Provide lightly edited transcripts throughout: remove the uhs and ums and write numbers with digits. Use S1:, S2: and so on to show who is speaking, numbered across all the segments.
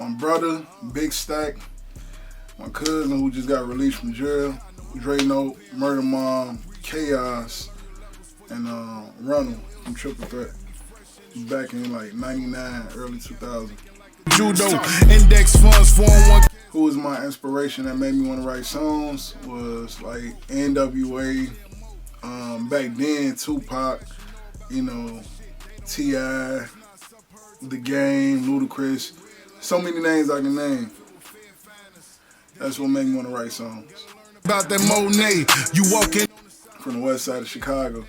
S1: my brother, Big Stack, my cousin who just got released from jail, Dre Note, Murder Mom, Chaos, and Ronald from Triple Threat. Back in like 99, early 2000.
S2: Judo, index funds, 401.
S1: Who was my inspiration that made me want to write songs was like NWA, back then Tupac, you know, T.I., The Game, Ludacris, so many names I can name. That's what made me want to write songs.
S2: About that Monet, you walk in
S1: from the west side of Chicago.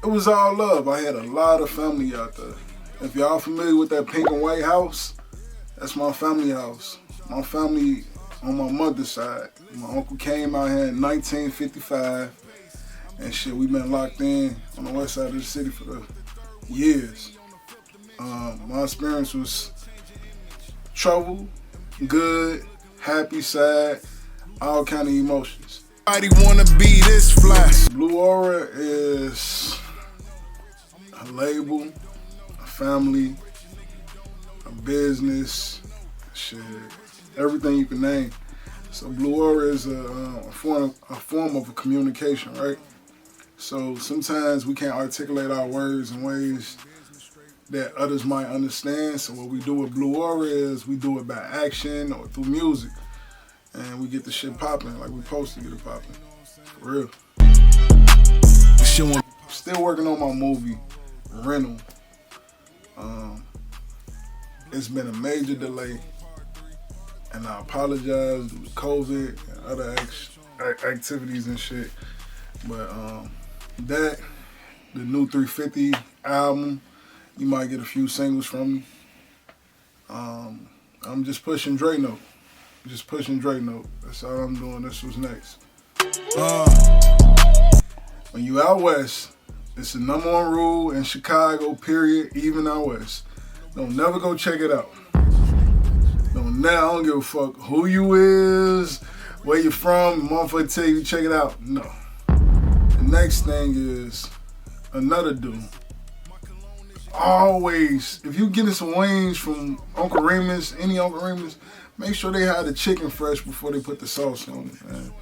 S1: It was all love. I had a lot of family out there. If y'all familiar with that pink and white house, that's my family house. My family on my mother's side. My uncle came out here in 1955, and shit, we've been locked in on the west side of the city for the years. My experience was trouble, good, happy, sad, all kind of emotions.
S2: Nobody wanna be this fly.
S1: Blue Aura is a label, a family, a business, shit, everything you can name. So Blue Aura is a form of a communication, right? So sometimes we can't articulate our words in ways that others might understand. So what we do with Blue Aura is we do it by action or through music. And we get the shit popping like we supposed to get it popping. For real. Still working on my movie, Rental. It's been a major delay. And I apologize due to COVID and other activities and shit. But that, the new 350 album, you might get a few singles from me. I'm just pushing Dre Note. Just pushing Dre Note. That's all I'm doing. This was next. When you out west, it's the #1 rule in Chicago, period, even out west. Don't never go check it out. I don't give a fuck who you is, where you from, motherfucker tell you check it out. No. The next thing is another dude. Always, if you getting some wings from Uncle Remus, any Uncle Remus, make sure they have the chicken fresh before they put the sauce on it, man.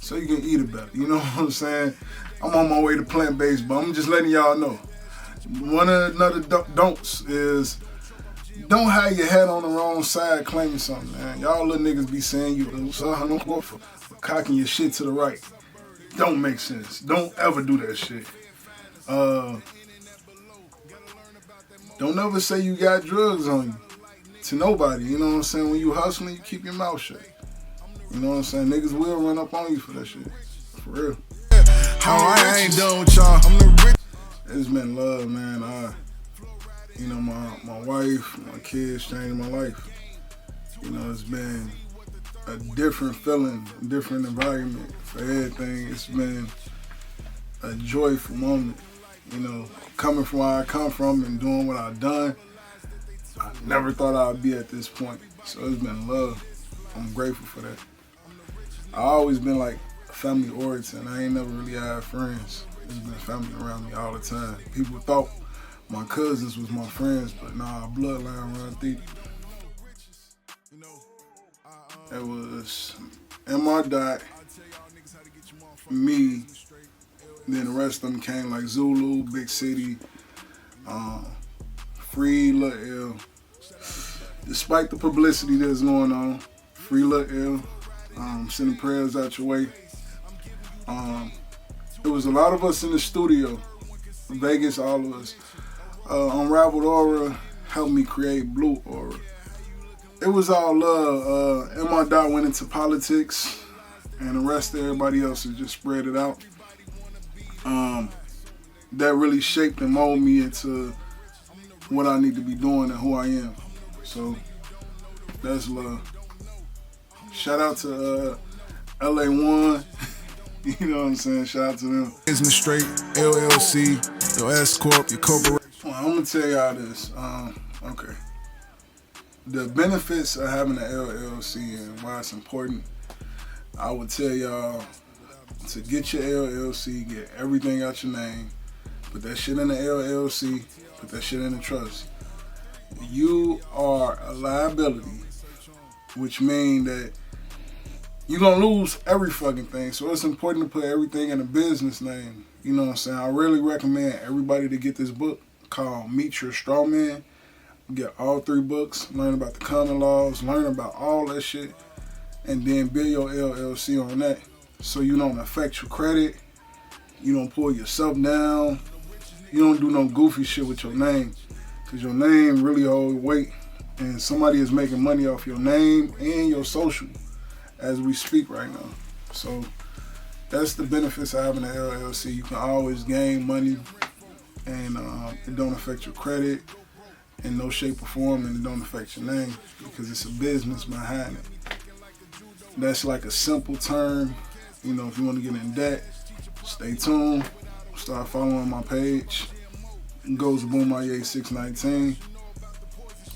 S1: So you can eat it better. You know what I'm saying? I'm on my way to plant-based, but I'm just letting y'all know. One of another don'ts is don't have your head on the wrong side claiming something, man. Y'all little niggas be saying you for cocking your shit to the right. Don't make sense. Don't ever do that shit. Don't ever say you got drugs on you to nobody. You know what I'm saying? When you hustling, you keep your mouth shut. You know what I'm saying? Niggas will run up on you for that shit. For real.
S2: I ain't done with y'all. I'm the rich.
S1: It's been love, man. You know, my wife, my kids changed my life. You know, it's been a different feeling, different environment for everything. It's been a joyful moment. You know, coming from where I come from and doing what I've done, I never thought I'd be at this point. So it's been love. I'm grateful for that. I always been like family oriented. I ain't never really had friends. There's been family around me all the time. People thought my cousins was my friends, but nah, bloodline run deep. It was M.R. Dot, me, then the rest of them came like Zulu, Big City, Free Lil L. Despite the publicity that's going on, Free Lil L, sending prayers out your way. It was a lot of us in the studio, Vegas, all of us. Unraveled Aura helped me create Blue Aura. It was all love. M.R. Dot went into politics, and the rest of everybody else has just spread it out. That really shaped and molded me into what I need to be doing and who I am. So that's love. Shout out to LA1. You know what I'm saying? Shout out to them.
S2: Business straight, LLC, your S Corp, your corporation.
S1: Well, I'm gonna tell y'all this. Okay. The benefits of having an LLC and why it's important. I would tell y'all to get your LLC, get everything out your name, put that shit in the LLC, put that shit in the trust. You are a liability which mean that you're gonna lose every fucking thing. So it's important to put everything in a business name. You know what I'm saying? I really recommend everybody to get this book called Meet Your Straw Man. Get all 3 books, learn about the common laws, learn about all that shit, and then build your LLC on that so you don't affect your credit, you don't pull yourself down, you don't do no goofy shit with your name, because your name really holds weight, and somebody is making money off your name and your social as we speak right now. So that's the benefits of having an LLC. You can always gain money, and it don't affect your credit in no shape or form, and it don't affect your name because it's a business behind it. That's like a simple term. You know, if you want to get in debt, stay tuned. Start following my page. Goes Boomaya 619,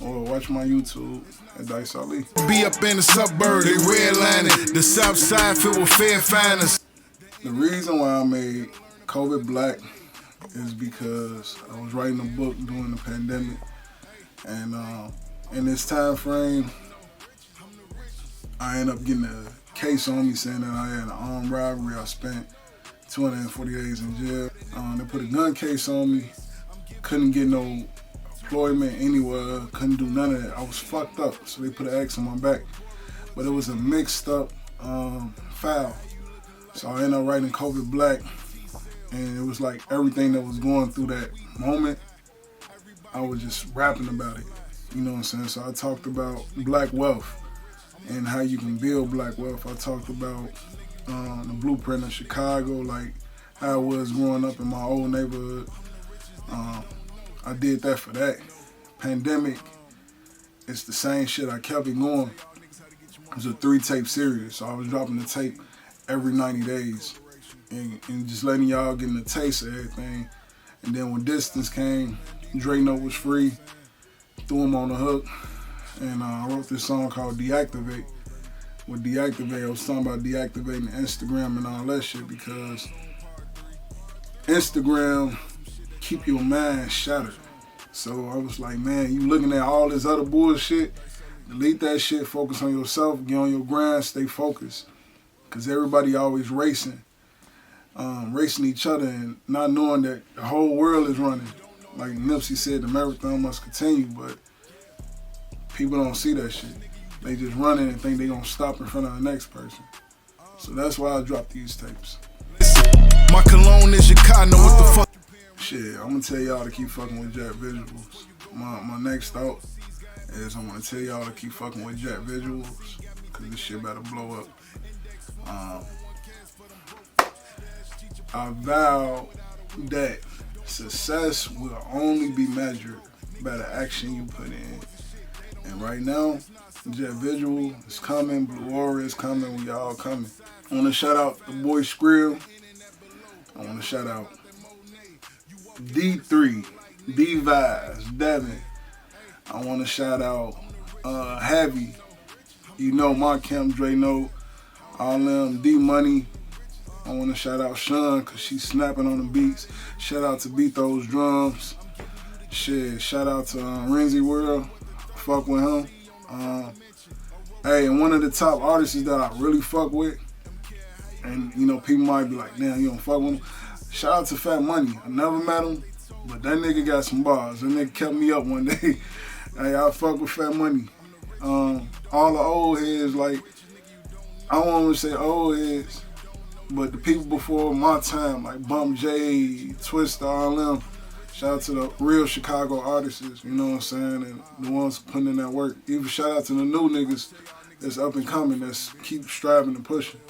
S1: or watch my YouTube at Dice Ali.
S2: Be up in the suburbs, they redlining. The south side filled with fair finest.
S1: The reason why I made COVID Black is because I was writing a book during the pandemic, and in this time frame, I ended up getting a case on me saying that I had an armed robbery. I spent 240 days in jail. They put a gun case on me. Couldn't get no employment anywhere. Couldn't do none of that. I was fucked up. So they put an X on my back. But it was a mixed up file. So I ended up writing COVID Black. And it was like everything that was going through that moment, I was just rapping about it. You know what I'm saying? So I talked about black wealth and how you can build black wealth. I talked about the blueprint of Chicago, like how it was growing up in my old neighborhood. I did that for that. Pandemic, it's the same shit. I kept it going. It was a 3-tape series, so I was dropping the tape every 90 days and just letting y'all get a taste of everything. And then when Distance came, Dre Note was free, threw him on the hook, and I wrote this song called Deactivate. With Deactivate, I was talking about deactivating Instagram and all that shit because Instagram keep your mind shattered. So I was like, man, you looking at all this other bullshit, delete that shit, focus on yourself, get on your grind, stay focused. Because everybody always racing each other and not knowing that the whole world is running. Like Nipsey said, the marathon must continue, but people don't see that shit. They just running and think they gonna stop in front of the next person. So that's why I dropped these tapes.
S2: My cologne is your car, know what the fuck.
S1: Shit, I'm gonna tell y'all to keep fucking with Jet Visuals. My next thought is I'm gonna tell y'all to keep fucking with Jet Visuals, cause this shit better blow up. I vow that success will only be measured by the action you put in. And right now, Jet Visual is coming, Blue Aura is coming, we all coming. I wanna shout out the boy Skrill. I wanna shout out D3, D-Vibes, Devin. I wanna shout out Heavy. You know my camp, Dre Note, all them, D-Money. I want to shout out Sean because she's snapping on the beats. Shout out to Beat Those Drums. Shit, shout out to Renzi World. Fuck with him. Hey, and one of the top artists that I really fuck with, and you know, people might be like, damn, you don't fuck with him. Shout out to Fat Money. I never met him, but that nigga got some bars. That nigga kept me up one day. Hey, I fuck with Fat Money. All the old heads, like, I don't want to say old heads, but the people before my time, like Bump J, Twista, all them, shout out to the real Chicago artists, you know what I'm saying, and the ones putting in that work. Even shout out to the new niggas that's up and coming, that's keep striving and pushing.